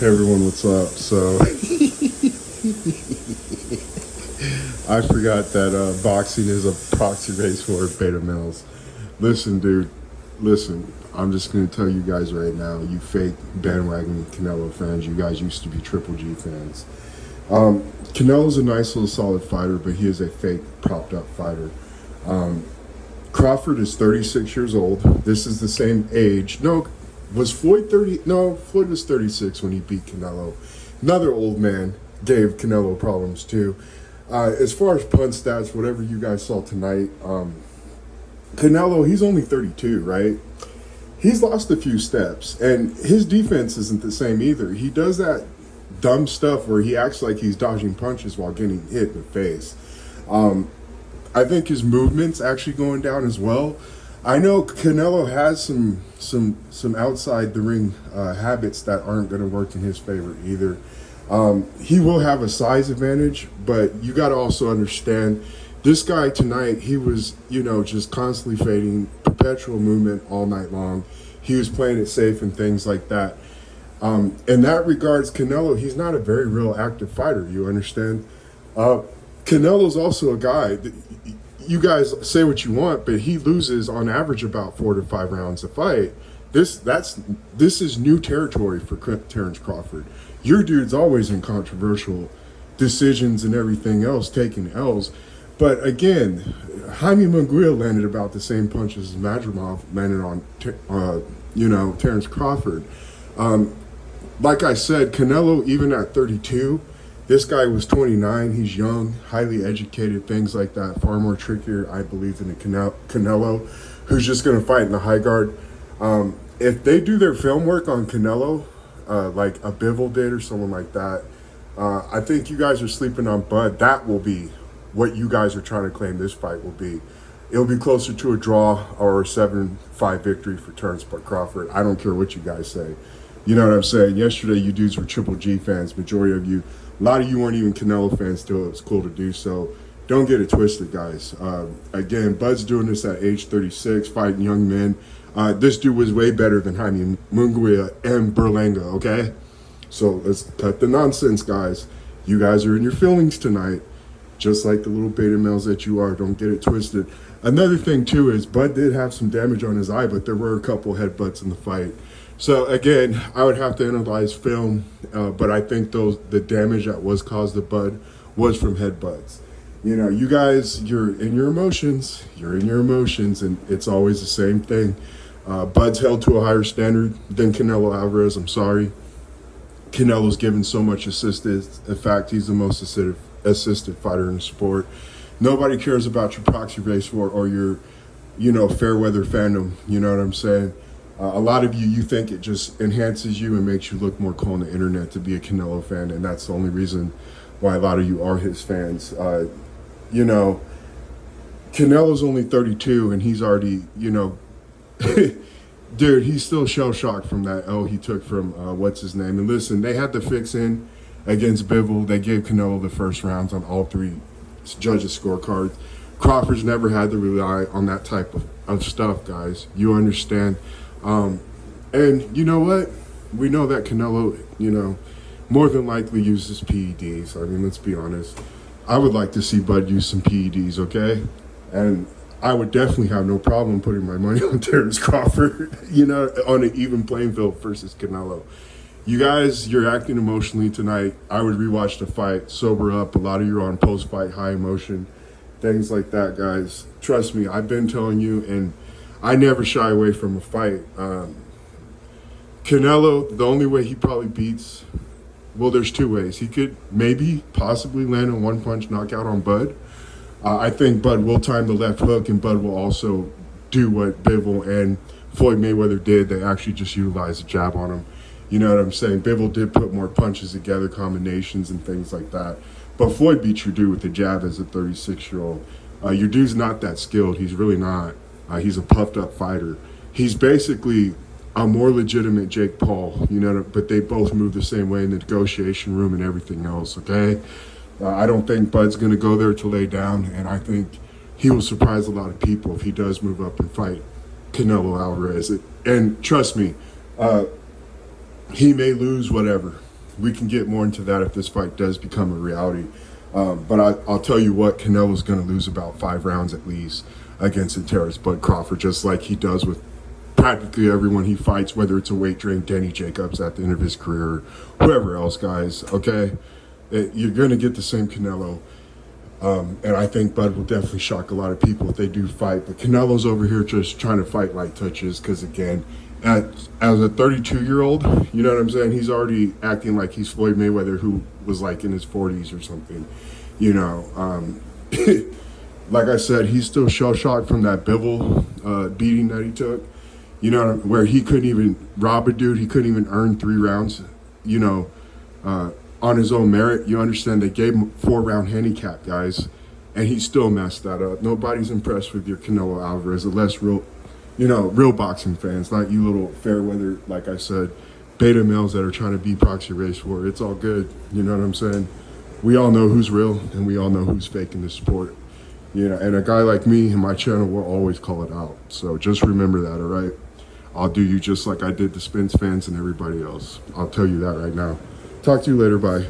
Hey everyone, what's up? So I forgot that boxing is a proxy race for beta males. Listen, dude, listen. I'm just gonna tell you guys right now, you fake bandwagon Canelo fans. You guys used to be Triple G fans. Canelo's a nice little solid fighter, but he is a fake propped up fighter. Crawford is 36 years old. This is the same age. No, was Floyd 30? No, Floyd was 36 when he beat Canelo. Another old man gave Canelo problems too. As far as punch stats, whatever you guys saw tonight, Canelo, he's only 32, right? He's lost a few steps, and his defense isn't the same either. He does that dumb stuff where he acts like he's dodging punches while getting hit in the face. I think his movement's actually going down as well. I know Canelo has some outside the ring habits that aren't going to work in his favor either. He will have a size advantage, but you got to also understand this guy tonight, he was, just constantly fading, perpetual movement all night long. He was playing it safe and things like that. In that regards, Canelo, he's not a very real active fighter, you understand? Canelo's also a guy that, you guys say what you want, but he loses on average about 4 to 5 rounds a fight. This is new territory for Terrence Crawford. Your dude's always in controversial decisions and everything else, taking L's. But again, Jaime Munguia landed about the same punches as Madrimov landed on, Terrence Crawford. Like I said, Canelo, even at 32, this guy was 29. He's young, highly educated, things like that. Far more trickier, I believe, than a Canelo, who's just going to fight in the high guard. If they do their film work on Canelo, like a Bivol did or someone like that, I think you guys are sleeping on Bud. That will be what you guys are trying to claim this fight will be. It'll be closer to a draw or a 7-5 victory for Terrence Crawford. I don't care what you guys say. You know what I'm saying? Yesterday, you dudes were Triple G fans, majority of you. A lot of you weren't even Canelo fans still. It was cool to do so. Don't get it twisted, guys. Again, Bud's doing this at age 36, fighting young men. This dude was way better than Jaime Munguia and Berlanga, okay? So let's cut the nonsense, guys. You guys are in your feelings tonight, just like the little beta males that you are. Don't get it twisted. Another thing, too, is Bud did have some damage on his eye, but there were a couple headbutts in the fight. So, again, I would have to analyze film, but I think the damage that was caused to Bud was from headbutts. You guys, you're in your emotions. You're in your emotions, and it's always the same thing. Bud's held to a higher standard than Canelo Alvarez. I'm sorry. Canelo's given so much assistance. In fact, he's the most assisted fighter in the sport. Nobody cares about your proxy race or your, fair weather fandom. You know what I'm saying? A lot of you think it just enhances you and makes you look more cool on the internet to be a Canelo fan, and that's the only reason why a lot of you are his fans. Canelo's only 32, and he's already, dude, he's still shell-shocked from that L he took from, what's his name? And listen, they had the fix in against Bivol. They gave Canelo the first rounds on all 3 judges' scorecards. Crawford's never had to rely on that type of stuff, guys. You understand? And you know what? We know that Canelo, more than likely uses PEDs. I mean, let's be honest. I would like to see Bud use some PEDs, okay? And I would definitely have no problem putting my money on Terrence Crawford, on an even playing field versus Canelo. You guys, you're acting emotionally tonight. I would rewatch the fight, sober up. A lot of you are on post-fight high emotion, things like that, guys. Trust me, I've been telling you, and I never shy away from a fight. Canelo, the only way he probably beats, well, there's 2 ways. He could possibly land a one-punch knockout on Bud. I think Bud will time the left hook, and Bud will also do what Bivol and Floyd Mayweather did. They actually just utilized a jab on him. You know what I'm saying? Bivol did put more punches together, combinations and things like that. But Floyd beat your dude with a jab as a 36-year-old. Your dude's not that skilled. He's really not. He's a puffed-up fighter. He's basically a more legitimate Jake Paul, but they both move the same way in the negotiation room and everything else, okay? I don't think Bud's going to go there to lay down, and I think he will surprise a lot of people if he does move up and fight Canelo Alvarez. And trust me, he may lose whatever. we can get more into that if this fight does become a reality. But I'll tell you what, Canelo's going to lose about 5 rounds at least against Terrence Bud Crawford, just like he does with practically everyone he fights, whether it's a weight drain, Danny Jacobs at the end of his career, or whoever else, guys, okay? You're going to get the same Canelo. And I think Bud will definitely shock a lot of people if they do fight. But Canelo's over here just trying to fight light touches because, again, as a 32-year-old, you know what I'm saying? He's already acting like he's Floyd Mayweather, who was like in his 40s or something, you know. Like I said, he's still shell-shocked from that Bivol beating that he took, you know, where he couldn't even rob a dude. He couldn't even earn 3 rounds, you know, on his own merit. You understand they gave him a 4-round handicap, guys, and he still messed that up. Nobody's impressed with your Canelo Alvarez, unless real boxing fans, not you little fair weather, like I said, beta males that are trying to beat Proxy Race War. It's all good. You know what I'm saying? We all know who's real and we all know who's faking the sport. You know, and a guy like me and my channel will always call it out. So just remember that, all right? I'll do you just like I did the Spence fans and everybody else. I'll tell you that right now. Talk to you later. Bye.